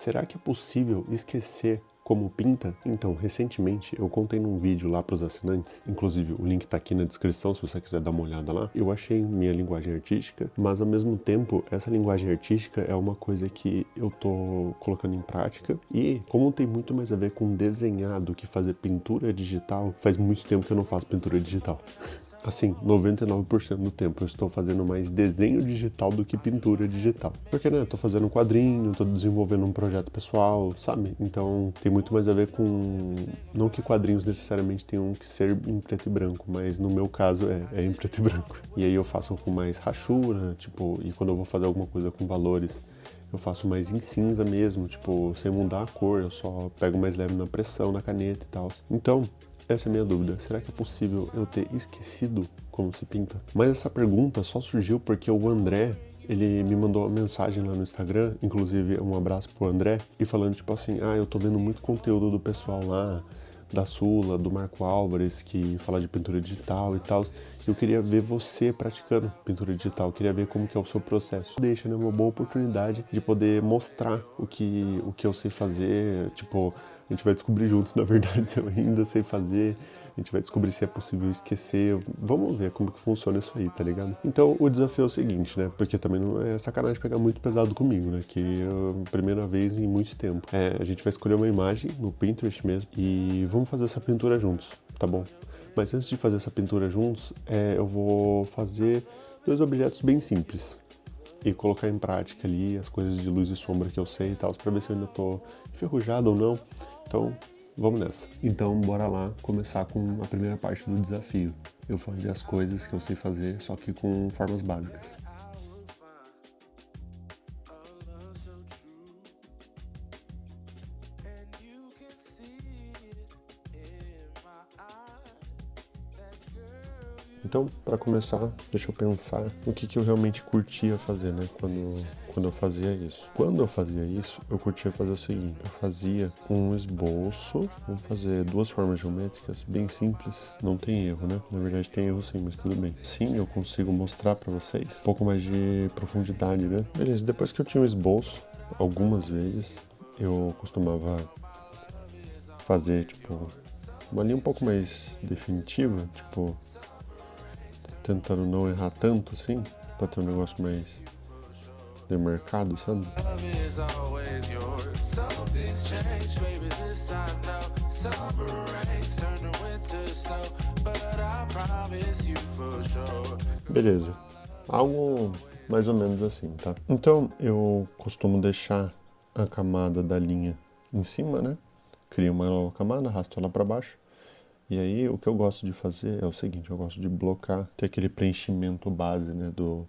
Será que é possível esquecer como pinta? Então, recentemente eu contei num vídeo lá para os assinantes, inclusive o link tá aqui na descrição se você quiser dar uma olhada lá. Eu achei minha linguagem artística, mas ao mesmo tempo essa linguagem artística é uma coisa que eu tô colocando em prática e como tem muito mais a ver com desenhar do que fazer pintura digital, faz muito tempo que eu não faço pintura digital. Assim, 99% do tempo eu estou fazendo mais desenho digital do que pintura digital. Porque, né, eu tô fazendo um quadrinho, tô desenvolvendo um projeto pessoal, sabe? Então, tem muito mais a ver com... Não que quadrinhos necessariamente tenham que ser em preto e branco, mas no meu caso é em preto e branco. E aí eu faço com mais rachura, tipo, e quando eu vou fazer alguma coisa com valores, eu faço mais em cinza mesmo, tipo, sem mudar a cor, eu só pego mais leve na pressão, na caneta e tal. Então, essa é a minha dúvida. Será que é possível eu ter esquecido como se pinta? Mas essa pergunta só surgiu porque o André, ele me mandou uma mensagem lá no Instagram, inclusive um abraço pro André, e falando tipo assim, eu tô vendo muito conteúdo do pessoal lá, da Sula, do Marco Álvares, que fala de pintura digital e tal. Eu queria ver você praticando pintura digital, eu queria ver como que é o seu processo. Deixa, né, uma boa oportunidade de poder mostrar o que eu sei fazer, tipo, a gente vai descobrir juntos, na verdade, se eu ainda sei fazer, a gente vai descobrir se é possível esquecer, vamos ver como que funciona isso aí, tá ligado? Então, o desafio é o seguinte, né, porque também não é sacanagem pegar muito pesado comigo, né, que é a primeira vez em muito tempo. A gente vai escolher uma imagem no Pinterest mesmo e vamos fazer essa pintura juntos, tá bom? Mas antes de fazer essa pintura juntos, eu vou fazer 2 objetos bem simples e colocar em prática ali as coisas de luz e sombra que eu sei e tal, pra ver se eu ainda tô enferrujado ou não. Então, vamos nessa. Então, bora lá começar com a primeira parte do desafio. Eu fazer as coisas que eu sei fazer, só que com formas básicas. Então, para começar, deixa eu pensar o que eu realmente curtia fazer, né, quando eu fazia isso. Quando eu fazia isso, eu curtia fazer o seguinte, eu fazia um esboço, vamos fazer 2 formas geométricas bem simples, não tem erro, né? Na verdade tem erro sim, mas tudo bem. Sim, eu consigo mostrar para vocês um pouco mais de profundidade, né? Beleza, depois que eu tinha o esboço, algumas vezes eu costumava fazer, tipo, uma linha um pouco mais definitiva, tipo, tentando não errar tanto assim, pra ter um negócio mais demarcado, sabe? Beleza, algo mais ou menos assim, tá? Então eu costumo deixar a camada da linha em cima, né? Crio uma nova camada, arrasto ela para baixo. E aí o que eu gosto de fazer é o seguinte, eu gosto de blocar, ter aquele preenchimento base, né, do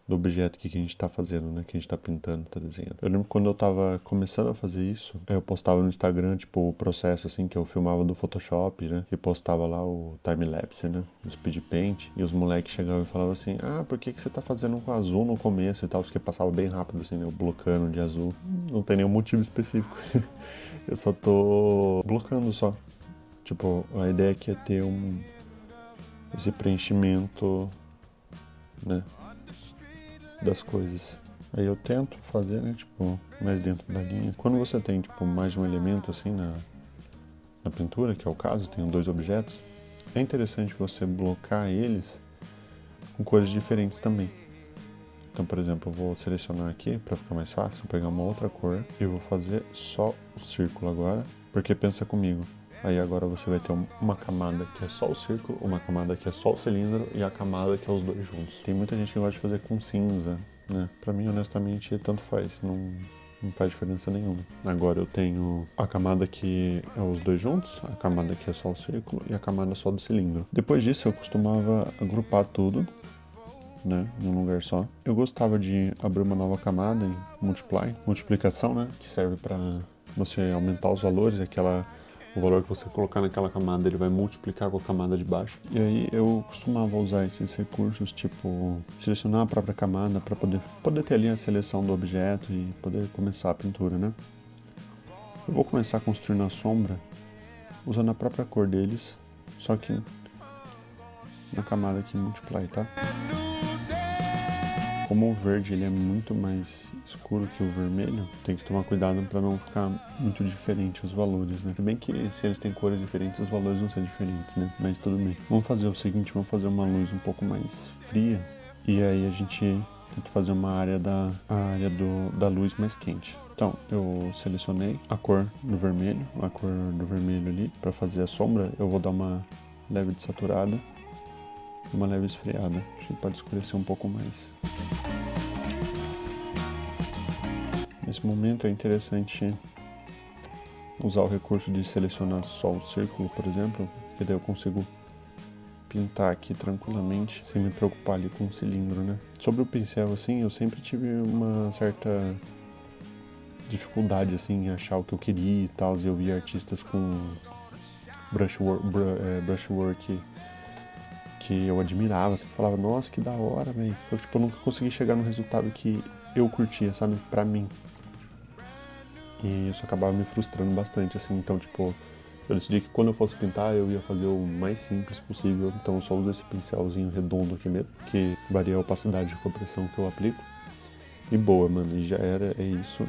objeto que a gente tá fazendo, né, que a gente tá pintando, tá desenhando. Eu lembro que quando eu tava começando a fazer isso, eu postava no Instagram, tipo, o processo, assim, que eu filmava do Photoshop, né, e postava lá o time-lapse, né, o speed paint, e os moleques chegavam e falavam assim, por que você tá fazendo com azul no começo e tal, porque passava bem rápido, assim, né, eu blocando de azul. Não tem nenhum motivo específico. Eu só tô blocando só. Tipo, a ideia aqui é ter esse preenchimento, né, das coisas. Aí eu tento fazer, né, tipo, mais dentro da linha. Quando você tem, tipo, mais de um elemento, assim, na pintura, que é o caso, tem 2 objetos, é interessante você blocar eles com cores diferentes também. Então, por exemplo, eu vou selecionar aqui, para ficar mais fácil, vou pegar uma outra cor e vou fazer só o círculo agora, porque pensa comigo. Aí agora você vai ter uma camada que é só o círculo, uma camada que é só o cilindro e a camada que é os 2 juntos. Tem muita gente que gosta de fazer com cinza, né? Pra mim, honestamente, tanto faz, não faz diferença nenhuma. Agora eu tenho a camada que é os 2 juntos, a camada que é só o círculo e a camada só do cilindro. Depois disso eu costumava agrupar tudo, né, num lugar só. Eu gostava de abrir uma nova camada em multiplicação, né, que serve para você aumentar os valores, o valor que você colocar naquela camada, ele vai multiplicar com a camada de baixo. E aí eu costumava usar esses recursos, tipo, selecionar a própria camada para poder ter ali a seleção do objeto e poder começar a pintura, né. Eu vou começar construindo a sombra usando a própria cor deles, só que na camada aqui Multiply, tá? Como o verde ele é muito mais escuro que o vermelho, tem que tomar cuidado para não ficar muito diferente os valores, né? Se bem que se eles têm cores diferentes, os valores vão ser diferentes, né? Mas tudo bem. Vamos fazer o seguinte, vamos fazer uma luz um pouco mais fria e aí a gente tenta fazer uma área da luz mais quente. Então, eu selecionei a cor do vermelho, ali, para fazer a sombra. Eu vou dar uma leve desaturada, uma leve esfriada. Acho que pode escurecer um pouco mais. Nesse momento é interessante usar o recurso de selecionar só o círculo, por exemplo, que daí eu consigo pintar aqui tranquilamente, sem me preocupar ali com o cilindro, né? Sobre o pincel, assim, eu sempre tive uma certa dificuldade, assim, em achar o que eu queria e tal, e eu via artistas com brushwork que eu admirava, assim, falava, nossa, que da hora, velho. Eu, tipo, nunca consegui chegar no resultado que eu curtia, sabe, pra mim. E isso acabava me frustrando bastante, assim, então, tipo, eu decidi que quando eu fosse pintar, eu ia fazer o mais simples possível, então eu só uso esse pincelzinho redondo aqui mesmo, que varia a opacidade com a pressão que eu aplico. E boa, mano, e já era, é isso,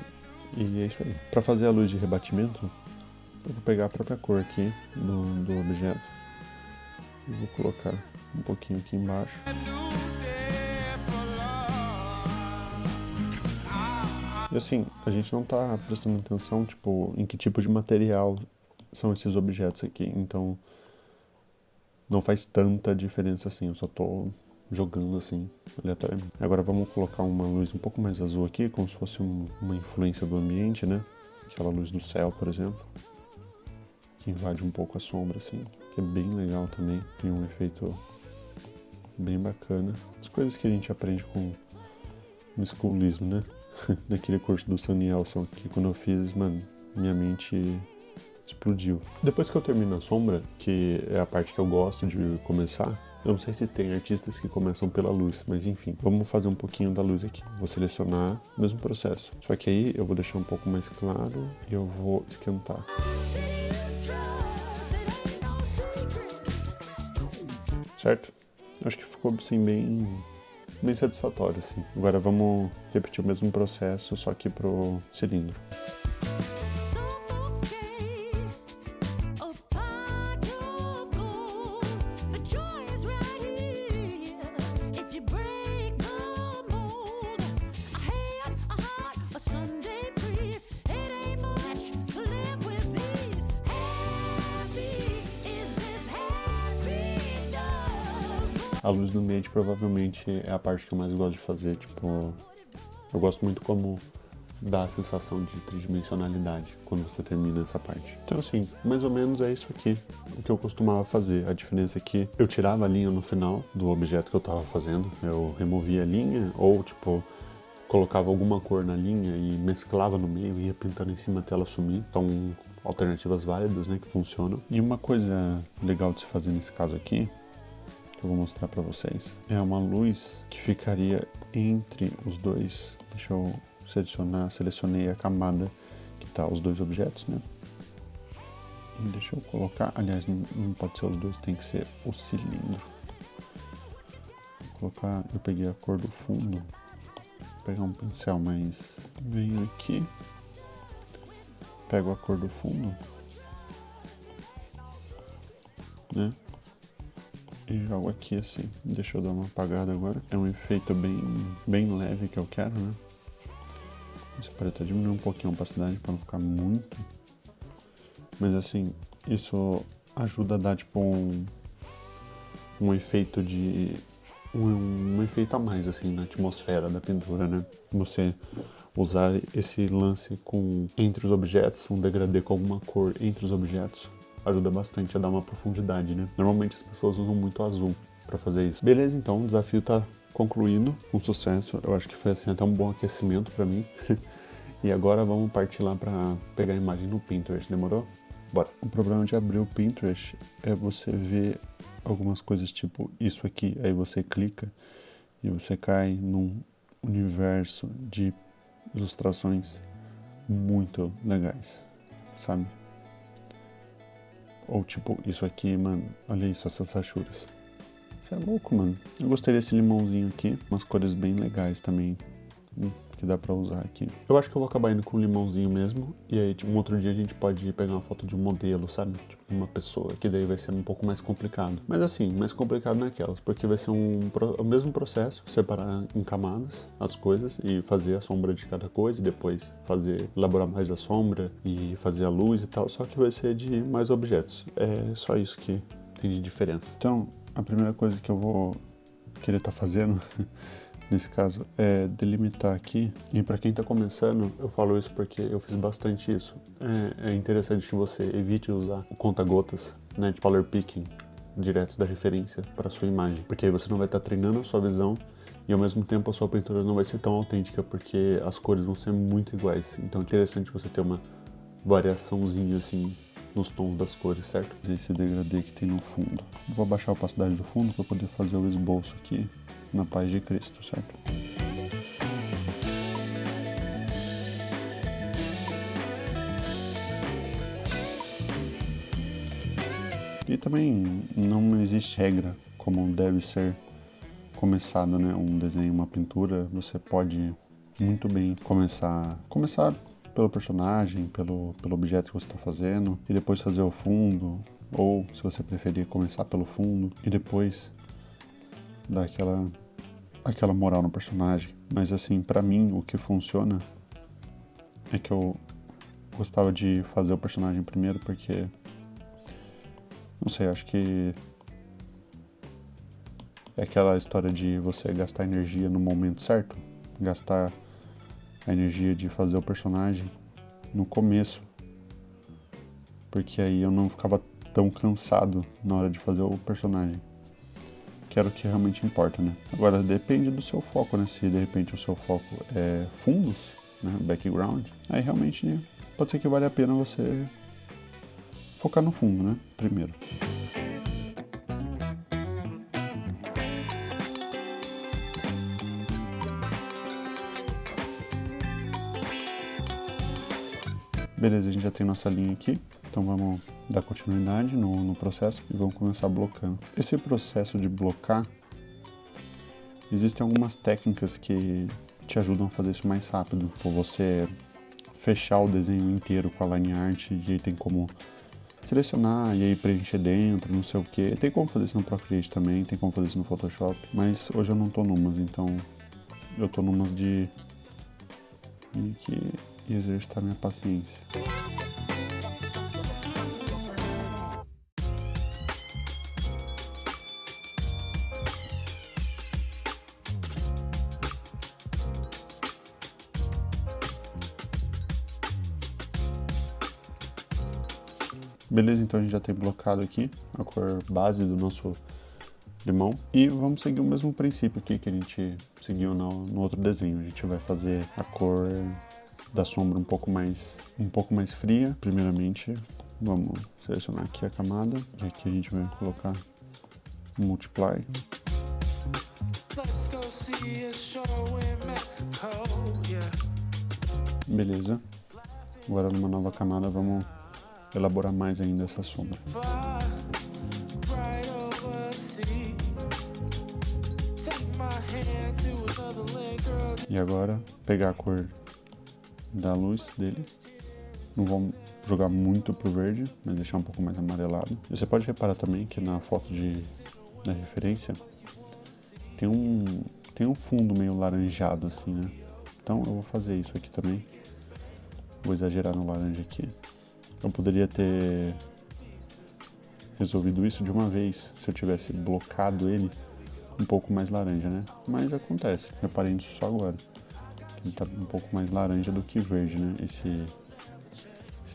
e é isso aí. Pra fazer a luz de rebatimento, eu vou pegar a própria cor aqui do objeto e vou colocar um pouquinho aqui embaixo. E assim, a gente não tá prestando atenção, tipo, em que tipo de material são esses objetos aqui, então não faz tanta diferença assim, eu só tô jogando assim, aleatoriamente. Agora vamos colocar uma luz um pouco mais azul aqui, como se fosse uma influência do ambiente, né? Aquela luz do céu, por exemplo, que invade um pouco a sombra, assim, que é bem legal também, tem um efeito bem bacana. As coisas que a gente aprende no escolismo, né? Naquele curso do Sam Nelson, que quando eu fiz, mano, minha mente explodiu. Depois que eu termino a sombra, que é a parte que eu gosto de começar, eu não sei se tem artistas que começam pela luz, mas enfim, vamos fazer um pouquinho da luz aqui. Vou selecionar o mesmo processo, só que aí eu vou deixar um pouco mais claro e eu vou esquentar. Certo? Acho que ficou assim bem satisfatório, assim. Agora vamos repetir o mesmo processo, só que pro cilindro. A luz do ambiente provavelmente é a parte que eu mais gosto de fazer, tipo, eu gosto muito como dá a sensação de tridimensionalidade quando você termina essa parte. Então assim, mais ou menos é isso aqui, o que eu costumava fazer. A diferença é que eu tirava a linha no final do objeto que eu estava fazendo, eu removia a linha ou tipo, colocava alguma cor na linha e mesclava no meio e ia pintando em cima até ela sumir. Então, alternativas válidas, né, que funcionam. E uma coisa legal de se fazer nesse caso aqui, que eu vou mostrar pra vocês, é uma luz que ficaria entre os dois. Deixa eu selecionei a camada que tá os dois objetos, né? E deixa eu colocar, aliás, não pode ser os dois, tem que ser o cilindro. Vou colocar, eu peguei a cor do fundo, vou pegar um pincel mais, venho aqui, pego a cor do fundo, né? E jogo aqui assim, deixa eu dar uma apagada agora. É um efeito bem leve que eu quero, né? Você pode até diminuir um pouquinho a opacidade para não ficar muito. Mas assim, isso ajuda a dar tipo um efeito de... Um efeito a mais assim na atmosfera da pintura, né? Você usar esse lance entre os objetos, um degradê com alguma cor entre os objetos, ajuda bastante a dar uma profundidade, né? Normalmente as pessoas usam muito azul para fazer isso. Beleza, então o desafio tá concluído com sucesso. Eu acho que foi assim até um bom aquecimento para mim. E agora vamos partir lá para pegar a imagem no Pinterest, demorou? Bora. O problema de abrir o Pinterest é você ver algumas coisas tipo isso aqui, aí você clica e você cai num universo de ilustrações muito legais, sabe? Ou tipo, isso aqui, mano, olha isso, essas rachuras. Você é louco, mano. Eu gostei desse limãozinho aqui, umas cores bem legais também, que dá pra usar aqui. Eu acho que eu vou acabar indo com o limãozinho mesmo, e aí, tipo, um outro dia a gente pode pegar uma foto de um modelo, sabe? Tipo, uma pessoa, que daí vai ser um pouco mais complicado. Mas assim, mais complicado naquelas, porque vai ser o mesmo processo, separar em camadas as coisas e fazer a sombra de cada coisa, e depois elaborar mais a sombra e fazer a luz e tal, só que vai ser de mais objetos. É só isso que tem de diferença. Então, a primeira coisa que eu vou querer estar fazendo nesse caso é delimitar aqui. E para quem está começando, eu falo isso porque eu fiz bastante isso. É interessante que você evite usar o conta-gotas, né, de color picking direto da referência para sua imagem, porque aí você não vai estar treinando a sua visão e ao mesmo tempo a sua pintura não vai ser tão autêntica, porque as cores vão ser muito iguais. Então é interessante você ter uma variaçãozinha assim nos tons das cores, certo? Esse degradê que tem no fundo. Vou abaixar a opacidade do fundo para poder fazer o esboço aqui na paz de Cristo, certo? E também não existe regra como deve ser começado, né? Um desenho, uma pintura, você pode muito bem começar pelo personagem, pelo objeto que você está fazendo, e depois fazer o fundo, ou se você preferir começar pelo fundo e depois dar aquela moral no personagem. Mas assim, pra mim, o que funciona é que eu gostava de fazer o personagem primeiro porque, não sei, acho que é aquela história de você gastar energia no momento certo, gastar a energia de fazer o personagem no começo, porque aí eu não ficava tão cansado na hora de fazer o personagem, que era o que realmente importa, né? Agora, depende do seu foco, né? Se de repente o seu foco é fundos, né? Background, aí realmente, né? Pode ser que valha a pena você focar no fundo, né? Primeiro. Beleza, a gente já tem nossa linha aqui, então vamos dar continuidade no processo e vamos começar blocando. Esse processo de blocar, existem algumas técnicas que te ajudam a fazer isso mais rápido. Por você fechar o desenho inteiro com a line art e aí tem como selecionar e aí preencher dentro, não sei o que. Tem como fazer isso no Procreate também, tem como fazer isso no Photoshop, mas hoje eu não tô numas, então eu tô numas de que exercitar minha paciência. Beleza, então a gente já tem blocado aqui a cor base do nosso limão. E vamos seguir o mesmo princípio aqui que a gente seguiu no outro desenho. A gente vai fazer a cor da sombra um pouco mais fria. Primeiramente, vamos selecionar aqui a camada. E aqui a gente vai colocar o Multiply. Beleza. Agora numa nova camada vamos elaborar mais ainda essa sombra. E agora pegar a cor da luz dele. Não vamos jogar muito pro verde, mas deixar um pouco mais amarelado. E você pode reparar também que na foto da referência tem um fundo meio laranjado assim, né? Então eu vou fazer isso aqui também. Vou exagerar no laranja aqui. Eu poderia ter resolvido isso de uma vez se eu tivesse blocado ele um pouco mais laranja, né? Mas acontece, reparei nisso só agora. Ele tá um pouco mais laranja do que verde, né? Esse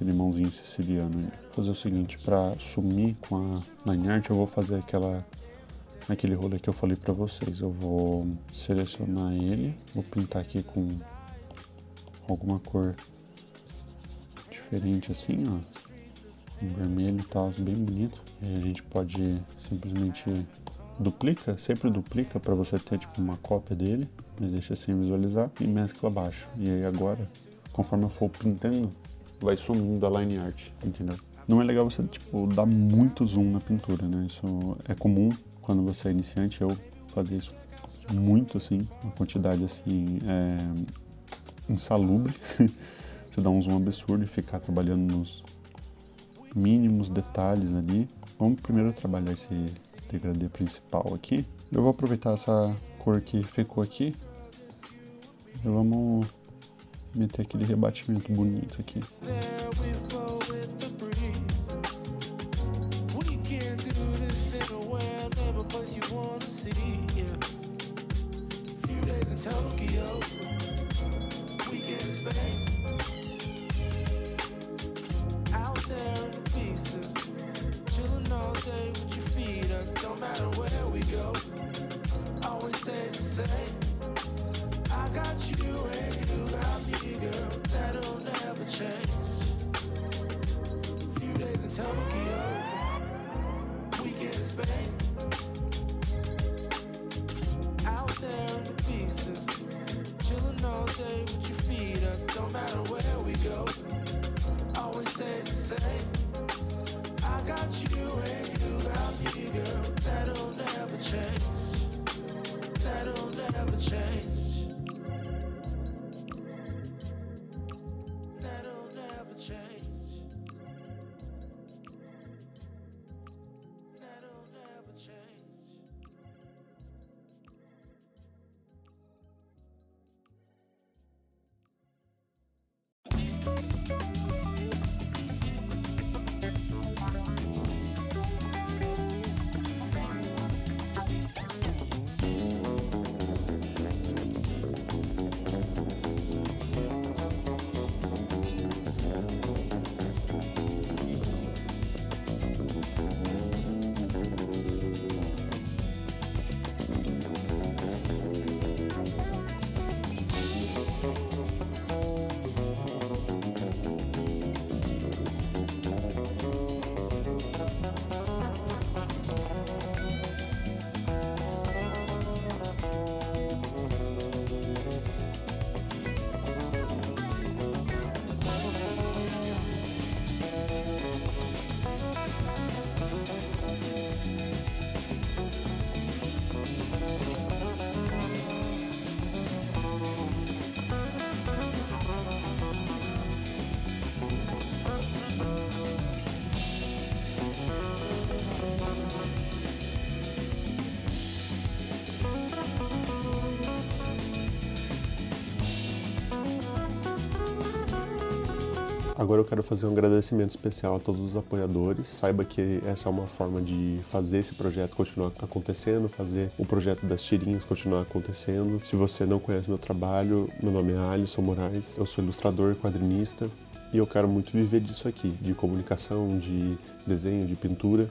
limãozinho siciliano aí. Vou fazer o seguinte, para sumir com a line art, eu vou fazer aquele rolê que eu falei pra vocês. Eu vou selecionar ele, vou pintar aqui com alguma cor diferente assim, ó. Um vermelho e tal, bem bonito. E a gente pode simplesmente sempre duplica para você ter tipo uma cópia dele, mas deixa sem visualizar e mescla abaixo. E aí agora, conforme eu for pintando, vai sumindo a line art, entendeu? Não é legal você tipo dar muito zoom na pintura, né? Isso é comum quando você é iniciante, eu fazia isso muito assim, uma quantidade assim, insalubre. Você dá um zoom absurdo e ficar trabalhando nos mínimos detalhes ali. Vamos primeiro trabalhar esse degradê principal aqui. Eu vou aproveitar essa cor que ficou aqui e vamos meter aquele rebatimento bonito aqui. Agora eu quero fazer um agradecimento especial a todos os apoiadores. Saiba que essa é uma forma de fazer esse projeto continuar acontecendo, fazer o projeto das tirinhas continuar acontecendo. Se você não conhece meu trabalho, meu nome é Alisson Moraes, eu sou ilustrador e quadrinista e eu quero muito viver disso aqui, de comunicação, de desenho, de pintura.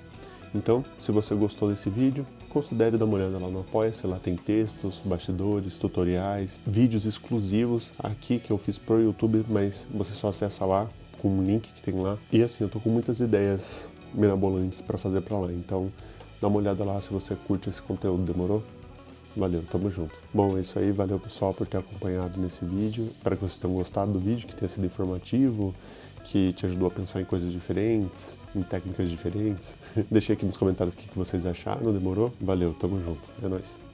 Então, se você gostou desse vídeo, considere dar uma olhada lá no Apoia-se, lá tem textos, bastidores, tutoriais, vídeos exclusivos aqui que eu fiz pro YouTube, mas você só acessa lá com o link que tem lá. E assim, eu tô com muitas ideias mirabolantes para fazer para lá, então dá uma olhada lá se você curte esse conteúdo, demorou? Valeu, tamo junto. Bom, é isso aí, valeu pessoal por ter acompanhado nesse vídeo. Espero que vocês tenham gostado do vídeo, que tenha sido informativo, que te ajudou a pensar em coisas diferentes, em técnicas diferentes. Deixei aqui nos comentários o que vocês acharam, demorou? Valeu, tamo junto, é nóis.